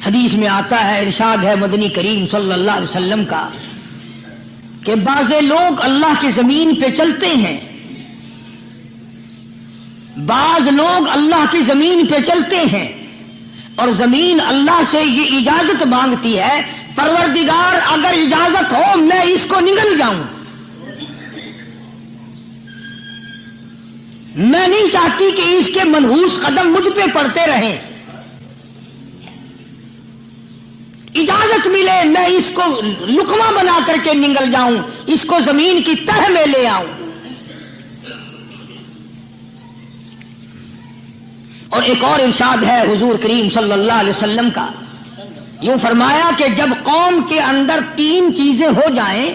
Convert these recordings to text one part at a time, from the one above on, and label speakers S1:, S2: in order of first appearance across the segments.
S1: حدیث میں آتا ہے، ارشاد ہے مدنی کریم صلی اللہ علیہ وسلم کا کہ بعض لوگ اللہ کی زمین پہ چلتے ہیں، بعض لوگ اللہ کی زمین پہ چلتے ہیں اور زمین اللہ سے یہ اجازت مانگتی ہے، پروردگار اگر اجازت ہو میں اس کو نگل جاؤں، میں نہیں چاہتی کہ اس کے منحوس قدم مجھ پہ پڑتے رہیں، اجازت ملے میں اس کو لقمہ بنا کر کے نگل جاؤں، اس کو زمین کی تہ میں لے آؤں۔ اور ایک اور ارشاد ہے حضور کریم صلی اللہ علیہ وسلم کا، یوں فرمایا کہ جب قوم کے اندر تین چیزیں ہو جائیں،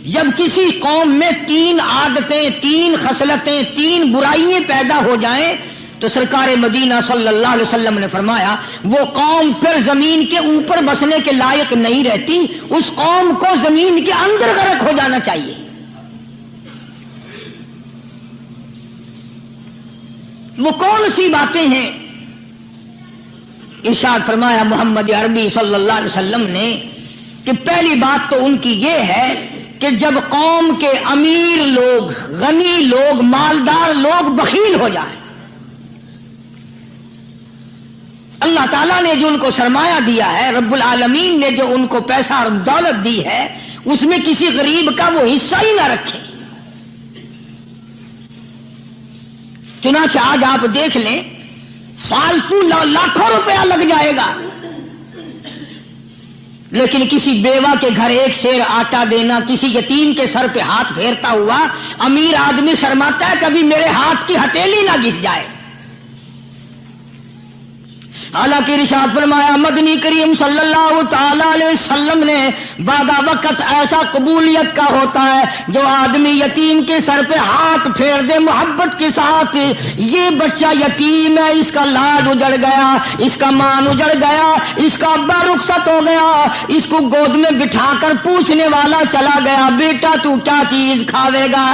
S1: جب کسی قوم میں تین عادتیں، تین خصلتیں، تین برائیاں پیدا ہو جائیں تو سرکار مدینہ صلی اللہ علیہ وسلم نے فرمایا وہ قوم پھر زمین کے اوپر بسنے کے لائق نہیں رہتی، اس قوم کو زمین کے اندر غرق ہو جانا چاہیے۔ وہ کون سی باتیں ہیں؟ ارشاد فرمایا محمد عربی صلی اللہ علیہ وسلم نے کہ پہلی بات تو ان کی یہ ہے کہ جب قوم کے امیر لوگ، غنی لوگ، مالدار لوگ بخیل ہو جائیں، اللہ تعالیٰ نے جو ان کو سرمایہ دیا ہے، رب العالمین نے جو ان کو پیسہ اور دولت دی ہے، اس میں کسی غریب کا وہ حصہ ہی نہ رکھے۔ چنانچہ آج آپ دیکھ لیں فالتو لاکھوں روپیہ لگ جائے گا، لیکن کسی بیوہ کے گھر ایک سیر آٹا دینا، کسی یتیم کے سر پہ ہاتھ پھیرتا ہوا امیر آدمی شرماتا ہے کبھی میرے ہاتھ کی ہتھیلی نہ گھس جائے۔ حالانکہ ارشاد فرمایا مدنی کریم صلی اللہ تعالی علیہ وسلم نے بعد وقت ایسا قبولیت کا ہوتا ہے جو آدمی یتیم کے سر پہ ہاتھ پھیر دے محبت کے ساتھ، یہ بچہ یتیم ہے، اس کا لاڈ اجڑ گیا، اس کا مان اجڑ گیا، اس کا ابا رخصت ہو گیا، اس کو گود میں بٹھا کر پوچھنے والا چلا گیا بیٹا تو کیا چیز کھاوے گا؟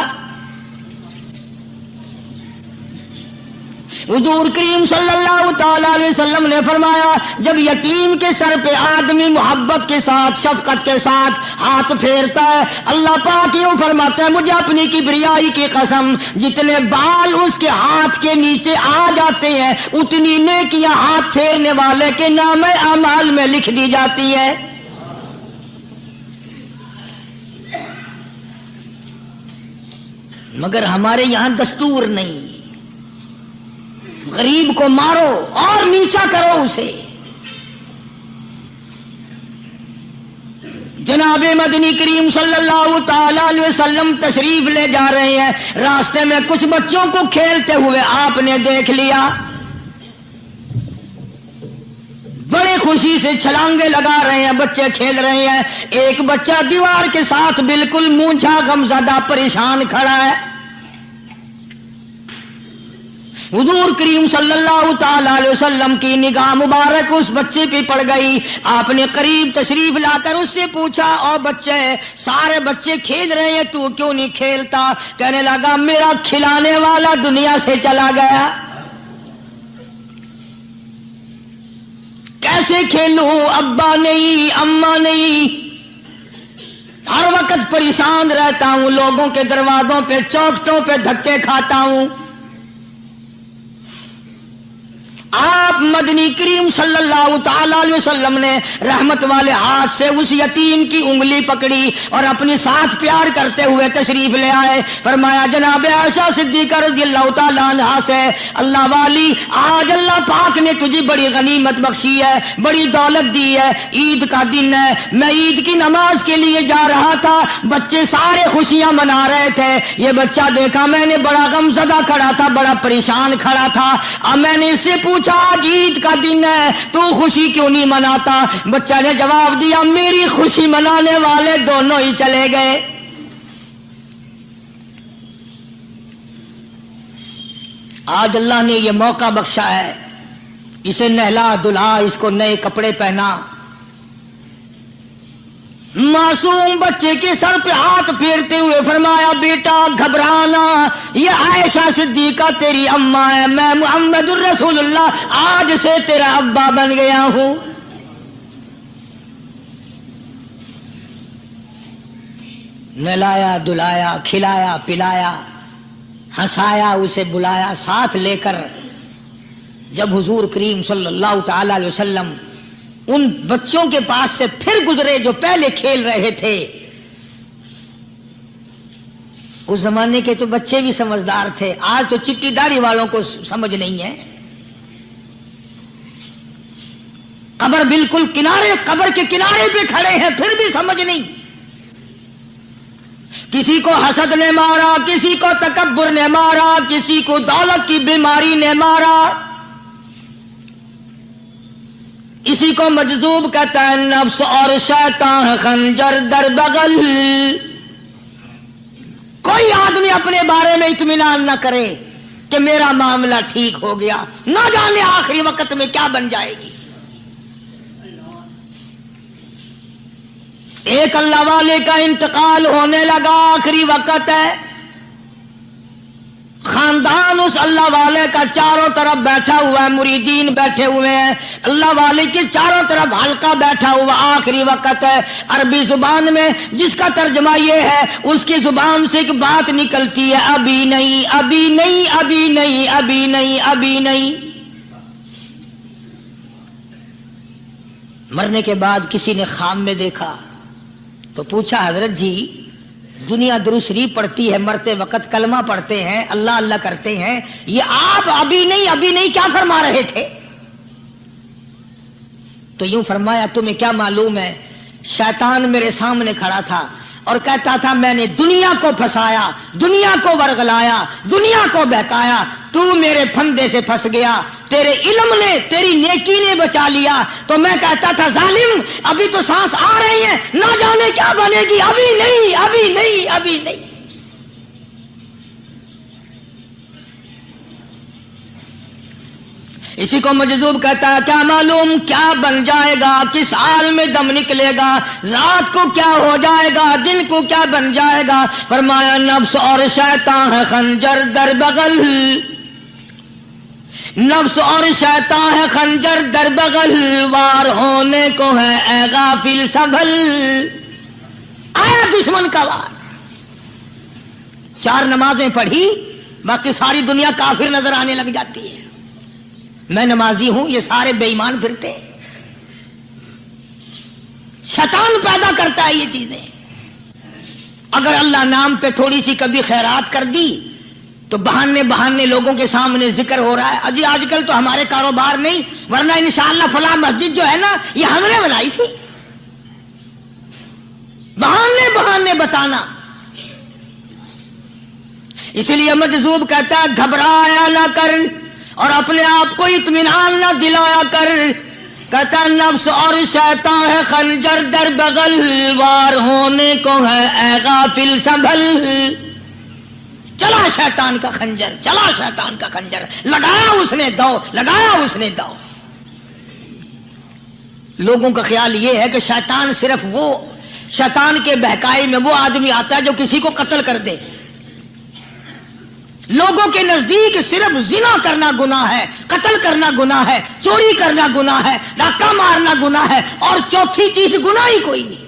S1: حضور کریم صلی اللہ تعالی علیہ وسلم نے فرمایا جب یتیم کے سر پہ آدمی محبت کے ساتھ، شفقت کے ساتھ ہاتھ پھیرتا ہے، اللہ پاک یوں فرماتا ہے مجھے اپنی کبریائی کی قسم جتنے بال اس کے ہاتھ کے نیچے آ جاتے ہیں اتنی نیکیاں ہاتھ پھیرنے والے کے نام اعمال میں لکھ دی جاتی ہے۔ مگر ہمارے یہاں دستور نہیں، غریب کو مارو اور نیچا کرو اسے۔ جناب مدنی کریم صلی اللہ تعالی علیہ وسلم تشریف لے جا رہے ہیں، راستے میں کچھ بچوں کو کھیلتے ہوئے آپ نے دیکھ لیا، بڑے خوشی سے چھلانگے لگا رہے ہیں، بچے کھیل رہے ہیں، ایک بچہ دیوار کے ساتھ بالکل مونچھا غمزدہ پریشان کھڑا ہے۔ حضور کریم صلی اللہ تعالی علیہ وسلم کی نگاہ مبارک اس بچے پہ پڑ گئی، آپ نے قریب تشریف لا کر اس سے پوچھا او بچے، سارے بچے کھیل رہے ہیں تو کیوں نہیں کھیلتا؟ کہنے لگا میرا کھلانے والا دنیا سے چلا گیا، کیسے کھیلوں؟ ابا نہیں، اماں نہیں، ہر وقت پریشان رہتا ہوں، لوگوں کے دروازوں پہ چوکھٹوں پہ دھکے کھاتا ہوں۔ آپ مدنی کریم صلی اللہ تعالی علیہ وسلم نے رحمت والے ہاتھ سے اس یتیم کی انگلی پکڑی اور اپنی ساتھ پیار کرتے ہوئے تشریف لے آئے، فرمایا جناب عائشہ صدیقہ رضی اللہ تعالی عنہا سے اللہ والی آج اللہ پاک نے تجھے بڑی غنیمت بخشی ہے، بڑی دولت دی ہے، عید کا دن ہے، میں عید کی نماز کے لیے جا رہا تھا، بچے سارے خوشیاں منا رہے تھے، یہ بچہ دیکھا میں نے بڑا غمزدہ کھڑا تھا، بڑا پریشان کھڑا تھا، اب میں نے اس سے پوچھا آج عید کا دن ہے تو خوشی کیوں نہیں مناتا؟ بچہ نے جواب دیا میری خوشی منانے والے دونوں ہی چلے گئے۔ آج اللہ نے یہ موقع بخشا ہے، اسے نہلا دھلا، اس کو نئے کپڑے پہنا، मासूम बच्चे के सर पे हाथ फेरते हुए फरमाया, बेटा घबराना, ये आयशा सिद्दीका तेरी अम्मा है, मैं मुहम्मदुर रसूलुल्लाह आज से तेरा अब्बा बन गया हूं। नहलाया धुलाया, खिलाया पिलाया, हंसाया, उसे बुलाया, साथ लेकर जब हुजूर करीम सल्लल्लाहु ताला अलैहि वसल्लम उन बच्चों के पास से फिर गुजरे जो पहले खेल रहे थे। उस जमाने के तो बच्चे भी समझदार थे, आज तो चिट्टी दाढ़ी वालों को समझ नहीं है। कब्र बिल्कुल किनारे, कब्र के किनारे पे खड़े हैं, फिर भी समझ नहीं। किसी को हसद ने मारा, किसी को तकब्बुर ने मारा, किसी को दौलत की बीमारी ने मारा, इसी को मजजूब कहता है। नफ्स और शैतान खंजर दर बगल। कोई आदमी अपने बारे में इत्मीनान न करे कि मेरा मामला ठीक हो गया, न जाने आखिरी वक्त में क्या बन जाएगी। एक अल्लाह वाले का इंतकाल होने लगा, आखिरी वक्त है। खानदान उस अल्लाह वाले का चारों तरफ बैठा हुआ है, मुरीदीन बैठे हुए हैं, अल्लाह वाले के चारों तरफ हल्का बैठा हुआ, आखिरी वक्त है। अरबी जुबान में जिसका तर्जमा ये है, उसकी जुबान से एक बात निकलती है, अभी नहीं, अभी नहीं, अभी नहीं, अभी नहीं, अभी नहीं। मरने के बाद किसी ने ख्वाब में देखा तो पूछा, हजरत जी दुनिया दुरूद शरीफ पढ़ती है, मरते वक्त कलमा पढ़ते हैं, अल्लाह अल्लाह करते हैं, ये आप अभी नहीं, अभी नहीं क्या फरमा रहे थे? तो यूं फरमाया, तुम्हें क्या मालूम है, शैतान मेरे सामने खड़ा था और कहता था मैंने दुनिया को फंसाया, दुनिया को वरगलाया, दुनिया को बहकाया, तू मेरे फंदे से फंस गया, तेरे इल्म ने, तेरी नेकी ने बचा लिया। तो मैं कहता था जालिम अभी तो सांस आ रही है, ना जाने क्या बनेगी, अभी नहीं, अभी नहीं, अभी नहीं। इसी को मजजूब कहता है, क्या मालूम क्या बन जाएगा, किस हाल में दम निकलेगा, रात को क्या हो जाएगा, दिन को क्या बन जाएगा। फरमाया, नफ्स और शैतान है खंजर दर बगल, नफ्स और शैतान है खंजर दर बगल, वार होने को है ए गाफिल संभल। आया दुश्मन का वार। 4 नमाजें पढ़ी, बाकी सारी दुनिया काफिर नजर आने लग जाती है। मैं नमाजी हूं, ये सारे बेईमान फिरते हैं। शैतान पैदा करता है ये चीजें। अगर अल्लाह नाम पे थोड़ी सी कभी खैरात कर दी तो बहाने बहाने लोगों के सामने जिक्र हो रहा है, अजी आजकल तो हमारे कारोबार नहीं, वरना इंशाअल्लाह फला मस्जिद जो है ना ये हमने बनाई थी। बहाने बहाने बताना। इसलिए मजजूब कहता है, घबराया ना कर और अपने आप को इत्मीनान न दिलाया कर। कहता नफ्स और शैतान है खंजर दर बगल, वार होने को है ए गाफिल संभल। चला शैतान का खंजर, चला शैतान का खंजर, लगाया उसने दो, लगाया उसने दो। लोगों का ख्याल यह है कि शैतान सिर्फ वो, शैतान के बहकाई में वो आदमी आता है जो किसी को कत्ल कर दे। लोगों के नजदीक सिर्फ जिना करना गुनाह है, कत्ल करना गुनाह है, चोरी करना गुनाह है, डाका मारना गुनाह है, और चौथी चीज गुनाह ही कोई नहीं।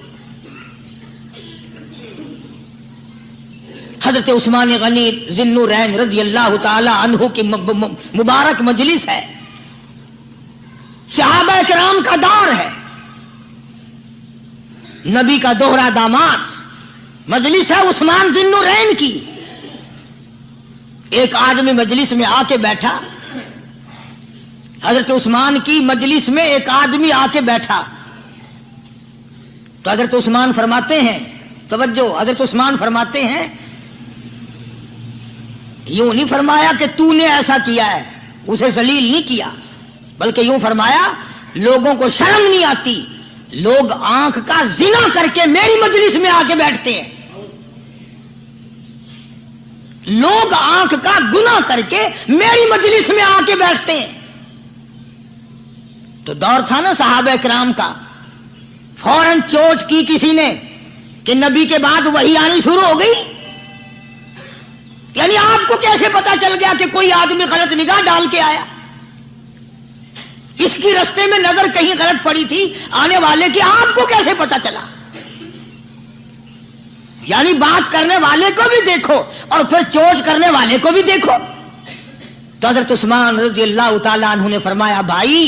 S1: हजरत उस्मान गनी ज़िन्नुरैन रज़ी अल्लाह ताला अन्हु की मुबारक मजलिस है, सहाबा किराम का दौर है, नबी का दोहरा दामाद, मजलिस है उस्मान ज़िन्नुरैन की। एक आदमी मजलिस में आके बैठा, हजरत उस्मान की मजलिस में एक आदमी आके बैठा तो हजरत उस्मान फरमाते हैं, तवज्जो, हजरत उस्मान फरमाते हैं, यूं नहीं फरमाया कि तूने ऐसा किया है, उसे जलील नहीं किया, बल्कि यूं फरमाया लोगों को शर्म नहीं आती, लोग आंख का जिना करके मेरी मजलिस में आके बैठते हैं, लोग आंख का गुनाह करके मेरी मजलिस में आके बैठते हैं। तो दौर था ना सहाबा किराम का, फौरन चोट की किसी ने कि नबी के बाद वही आनी शुरू हो गई। यानी आपको कैसे पता चल गया कि कोई आदमी गलत निगाह डाल के आया? इसकी रास्ते में नजर कहीं गलत पड़ी थी आने वाले की, आपको कैसे पता चला? यानी बात करने वाले को भी देखो और फिर चोट करने वाले को भी देखो। तो हज़रत उस्मान रज़ियल्लाहु ताला अन्हु ने फरमाया, भाई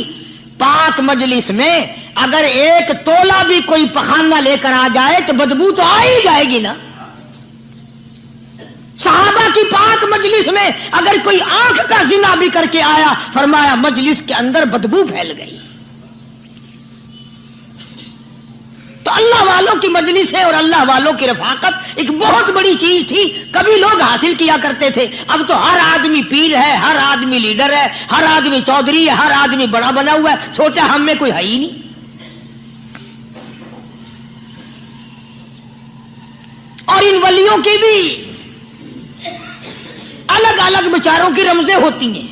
S1: पाक मजलिस में अगर एक तोला भी कोई पखाना लेकर आ जाए तो बदबू तो आ ही जाएगी ना। सहाबा की पाक मजलिस में अगर कोई आंख का जिना भी करके आया, फरमाया मजलिस के अंदर बदबू फैल गई। तो अल्लाह वालों की मजलिस है और अल्लाह वालों की रफाकत एक बहुत बड़ी चीज थी। कभी लोग हासिल किया करते थे, अब तो हर आदमी पीर है, हर आदमी लीडर है, हर आदमी चौधरी है, हर आदमी बड़ा बना हुआ है, छोटा हम में कोई है ही नहीं। और इन वलियों की भी अलग अलग विचारों की रमजें होती हैं।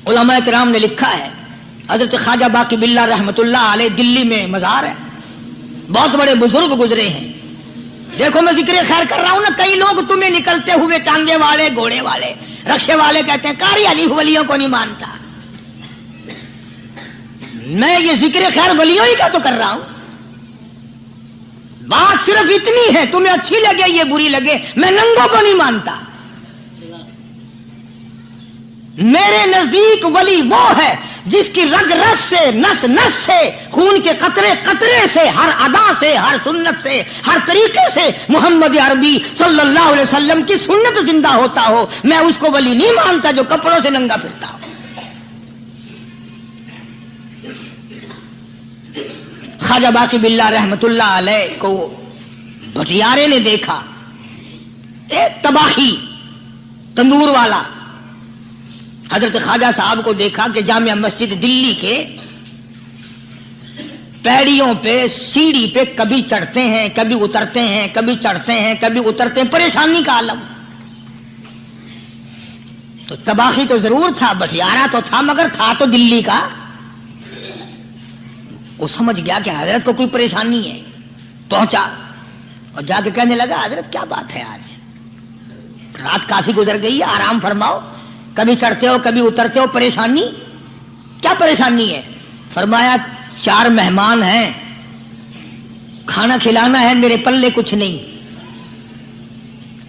S1: उलमा किराम ने लिखा है, हजरत ख्वाजा बाकी बिल्ला रहमतुल्लाह अलैह दिल्ली में मजार है, बहुत बड़े बुजुर्ग गुजरे हैं। देखो मैं जिक्र खैर कर रहा हूं ना, कई लोग तुम्हें निकलते हुए टांगे वाले, घोड़े वाले, रक्षे वाले कहते हैं कारी अली वलियों को नहीं मानता। मैं ये जिक्र खैर वलियों ही का तो कर रहा हूं। बात सिर्फ इतनी है, तुम्हें अच्छी लगे ये बुरी लगे, मैं नंगों को नहीं मानता। मेरे नजदीक वली वो है जिसकी रग रस से, नस नस से, खून के कतरे कतरे से, हर अदा से, हर सुन्नत से, हर तरीके से मोहम्मद अरबी सल्लल्लाहु अलैहि वसल्लम की सुन्नत जिंदा होता हो। मैं उसको वली नहीं मानता जो कपड़ों से नंगा फिरता हो। ख्वाजा बाकी बिल्ला रहमतुल्लाह अलैह को भटियारे ने देखा, एक तबाही तंदूर वाला। हजरत ख्वाजा साहब को देखा कि जामिया मस्जिद दिल्ली के पैड़ियों पे, सीढ़ी पे कभी चढ़ते हैं, कभी उतरते हैं, कभी चढ़ते हैं, कभी उतरते हैं, परेशानी का आलम। तो तबाही तो जरूर था, भटियारा तो था, मगर था तो दिल्ली का। वो समझ गया कि हजरत को कोई परेशानी है। पहुंचा और जाके कहने लगा, हजरत क्या बात है, आज रात काफी गुजर गई है, आराम फरमाओ, कभी चढ़ते हो कभी उतरते हो, परेशानी क्या परेशानी है? फरमाया 4 मेहमान हैं, खाना खिलाना है, मेरे पल्ले कुछ नहीं।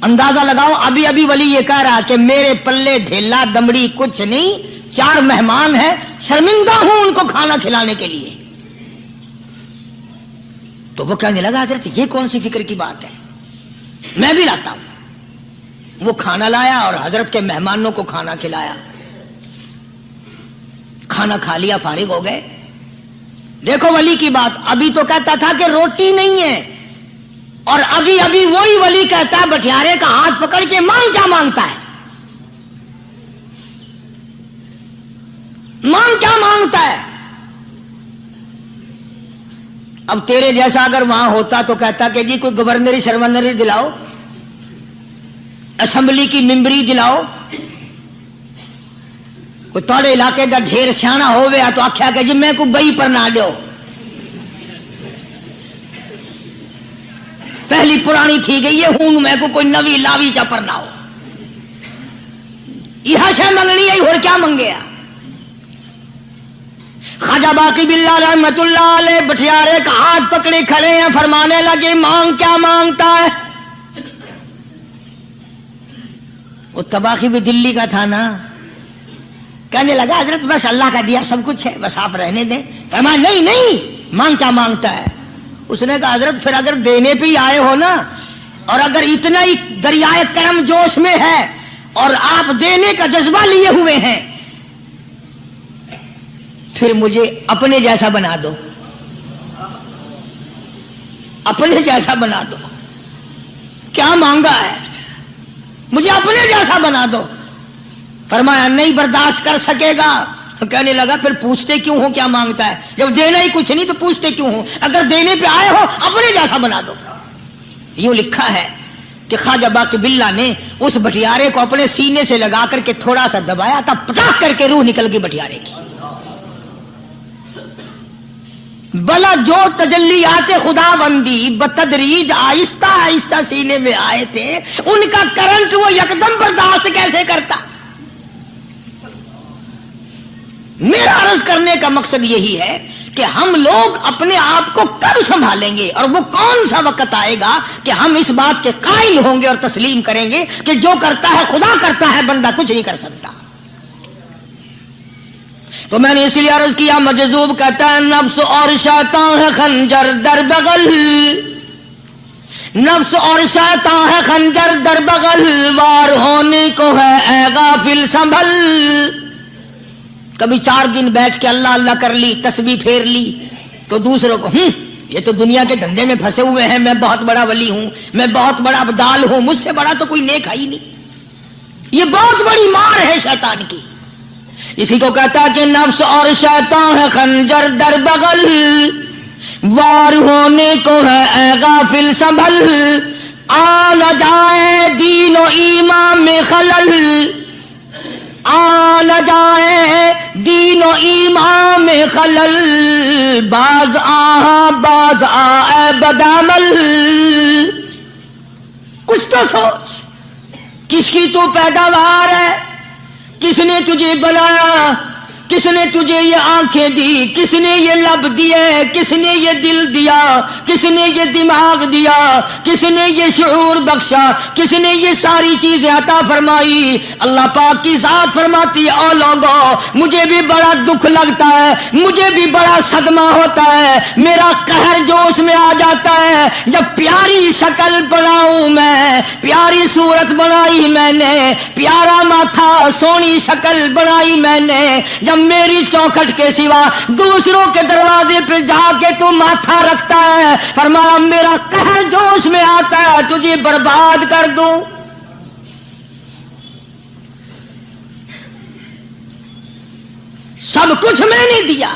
S1: अंदाजा लगाओ, अभी अभी वली ये कह रहा कि मेरे पल्ले ढेला दमड़ी कुछ नहीं, 4 मेहमान हैं, शर्मिंदा हूं उनको खाना खिलाने के लिए। तो वो कहने लगा, हजरत ये कौन सी फिक्र की बात है, मैं भी लाता हूं। वो खाना लाया और हजरत के मेहमानों को खाना खिलाया। खाना खा लिया, फारिग हो गए। देखो वली की बात, अभी तो कहता था कि रोटी नहीं है, और अभी अभी वही वली कहता है भटियारे का हाथ पकड़ के, मांग क्या मांगता है, मांग क्या मांगता है। अब तेरे जैसा अगर वहां होता तो कहता कि जी कोई गवर्नरी शर्मनरी दिलाओ, असेंबली की मेंबरी दिलाओ, कोई तोड़े इलाके का ढेर सियाना हो गया तो आख्या कि जी मैं को बई पर ना दो, पहली पुरानी थी गई है, हूं मैं को कोई नवी लावी चा पर ना हो। यह शय मंगनी है और क्या मंगेया। ख्वाजा बाकी बिल्ला रहमतुल्लाह अलैह भटियारे का हाथ पकड़े खड़े हैं, फरमाने लगे, मांग क्या मांगता है। वो तबाही भी दिल्ली का था ना, कहने लगा, हजरत बस अल्लाह का दिया सब कुछ है, बस आप रहने दें। फरमाया नहीं नहीं, मांग क्या मांगता है। उसने कहा, हजरत फिर अगर देने पे ही आए हो ना, और अगर इतना ही दरियाए करम जोश में है और आप देने का जज्बा लिए हुए हैं, फिर मुझे अपने जैसा बना दो, अपने जैसा बना दो। क्या मांगा है, मुझे अपने जैसा बना दो। फरमाया नहीं बर्दाश्त कर सकेगा। तो कहने लगा, फिर पूछते क्यों हो क्या मांगता है, जब देना ही कुछ नहीं तो पूछते क्यों हो, अगर देने पे आए हो अपने जैसा बना दो। यूं लिखा है कि ख्वाजा बाकी बिल्ला ने उस भटियारे को अपने सीने से लगा करके थोड़ा सा दबाया था, पटाख करके रूह निकल गई भटियारे की। بلا جو تجلیات خدا بندی بتدریج آہستہ آہستہ سینے میں آئے تھے، ان کا کرنٹ وہ یکدم برداشت کیسے کرتا؟ میرا عرض کرنے کا مقصد یہی ہے کہ ہم لوگ اپنے آپ کو کب سنبھالیں گے، اور وہ کون سا وقت آئے گا کہ ہم اس بات کے قائل ہوں گے اور تسلیم کریں گے کہ جو کرتا ہے خدا کرتا ہے، بندہ کچھ نہیں کر سکتا۔ تو میں نے اس لیے عرض کیا، مجذوب کہتا ہے نفس اور شیطان ہے خنجر در بغل، نفس اور شیطان ہے خنجر در بغل، وار ہونے کو ہے اے غافل سنبھل۔ کبھی 4 دن بیٹھ کے اللہ اللہ کر لی، تسبیح پھیر لی، تو دوسروں کو یہ تو دنیا کے دھندے میں پھنسے ہوئے ہیں، میں بہت بڑا ولی ہوں، میں بہت بڑا ابدال ہوں، مجھ سے بڑا تو کوئی نیک ہے ہی نہیں۔ یہ بہت بڑی مار ہے شیطان کی۔ اسی کو کہتا کہ نفس اور شیطان ہے خنجر در بغل، وار ہونے کو ہے اے غافل سنبھل، آ نہ جائے دین و ایمان میں خلل، آ نہ جائے دین و ایمان میں خلل، باز آ اے بدعمل۔ کچھ تو سوچ، کس کی تو پیداوار ہے، کس نے تجھے بنایا، کس نے تجھے یہ آنکھیں دی، کس نے یہ لب دیے، کس نے یہ دل دیا، کس نے یہ دماغ دیا، کس نے یہ شعور بخشا، کس نے یہ ساری چیزیں عطا فرمائی؟ اللہ پاک کی ذات فرماتی ہے او لوگوں، مجھے بھی بڑا دکھ لگتا ہے، مجھے بھی بڑا صدمہ ہوتا ہے، میرا قہر جوش میں آ جاتا ہے جب پیاری شکل بناؤں میں، پیاری صورت بنائی میں نے، پیارا ماتھا سونی شکل بنائی میں نے، جب میری چوکھٹ کے سوا دوسروں کے دروازے پہ جا کے تو ماتھا رکھتا ہے، فرمایا میرا قہر جوش میں آتا ہے تجھے برباد کر دوں۔ سب کچھ میں نے دیا،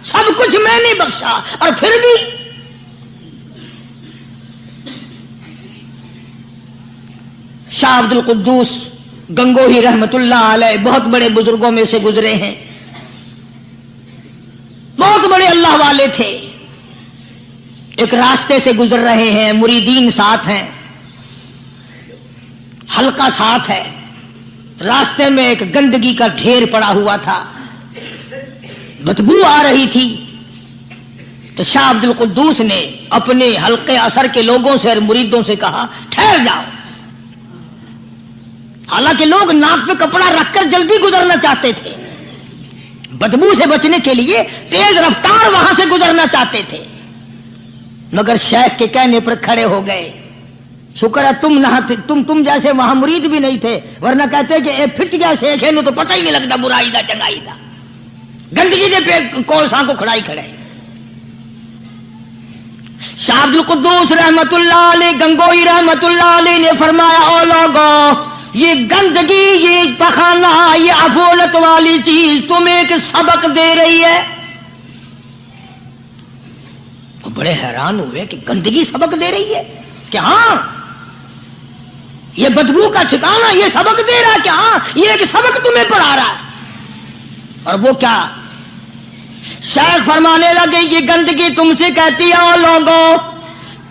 S1: سب کچھ میں نے بخشا، اور پھر بھی شاہ عبد القدوس گنگوہی رحمت اللہ علیہ بہت بڑے بزرگوں میں سے گزرے ہیں، بہت بڑے اللہ والے تھے۔ ایک راستے سے گزر رہے ہیں، مریدین ساتھ ہیں، حلقہ ساتھ ہے، راستے میں ایک گندگی کا ڈھیر پڑا ہوا تھا، بدبو آ رہی تھی، تو شاہ عبد القدوس نے اپنے حلقے اثر کے لوگوں سے اور مریدوں سے کہا ٹھہر جاؤ۔ حالانکہ لوگ ناک پہ کپڑا رکھ کر جلدی گزرنا چاہتے تھے، بدبو سے بچنے کے لیے تیز رفتار وہاں سے گزرنا چاہتے تھے، مگر شیخ کے کہنے پر کھڑے ہو گئے۔ شکر ہے تم نہ تم جیسے وہاں مرید بھی نہیں تھے، ورنہ کہتے کہ اے پھٹ گیا شیخ ہے، تو پتہ ہی نہیں لگتا برائی دا چنگائی دا، گندگی دے پہ کولساں کو کھڑائی کھڑے۔ شاہ عبد القدوس رحمت اللہ علیہ گنگوئی رحمت اللہ علیہ نے فرمایا او لوگوں، یہ گندگی، یہ پخانہ، یہ عفولت والی چیز تمہیں ایک سبق دے رہی ہے۔ وہ بڑے حیران ہوئے کہ گندگی سبق دے رہی ہے کہ ہاں یہ بدبو کا ٹھکانہ یہ سبق دے رہا ہے کہ ہاں یہ ایک سبق تمہیں پڑھا رہا ہے۔ اور وہ کیا؟ شیخ فرمانے لگے یہ گندگی تم سے کہتی ہے او لوگوں،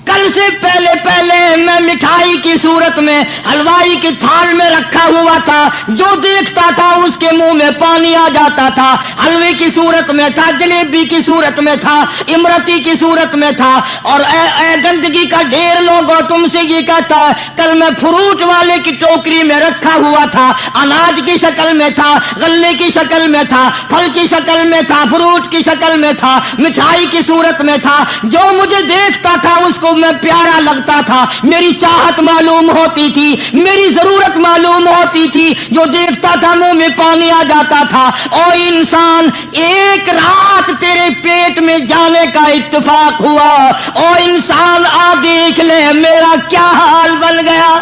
S1: کل سے پہلے میں مٹھائی کی صورت میں حلوائی کی تھال میں رکھا ہوا تھا، جو دیکھتا تھا اس کے منہ میں پانی آ جاتا تھا، حلوے کی صورت میں تھا، جلیبی کی صورت میں تھا، امرتی کی صورت میں تھا، اور اے گندگی کا ڈھیر لوگوں تم سے یہ کہتا ہے کل میں فروٹ والے کی ٹوکری میں رکھا ہوا تھا، اناج کی شکل میں تھا، غلے کی شکل میں تھا، پھل کی شکل میں تھا، فروٹ کی شکل میں تھا، مٹھائی کی صورت میں تھا، جو مجھے دیکھتا تھا اس کو میں پیارا لگتا تھا، میری چاہت معلوم ہوتی تھی، میری ضرورت معلوم ہوتی تھی، جو دیکھتا تھا منہ میں پانی آ جاتا تھا۔ او انسان، ایک رات تیرے پیٹ میں جانے کا اتفاق ہوا، او انسان آ دیکھ لے میرا کیا حال بن گیا۔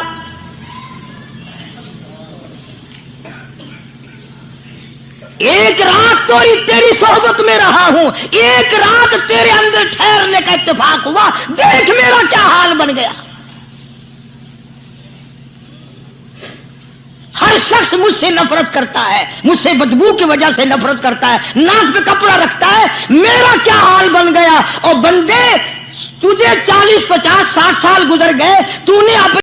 S1: ایک رات تو تیری صحبت میں رہا ہوں، ایک رات تیرے اندر ٹھہرنے کا اتفاق ہوا، دیکھ میرا کیا حال بن گیا۔ ہر شخص مجھ سے نفرت کرتا ہے، مجھ سے بدبو کی وجہ سے نفرت کرتا ہے، ناک پہ کپڑا رکھتا ہے، میرا کیا حال بن گیا؟ اور بندے تجھے 40 50 60 سال گزر گئے، تو نے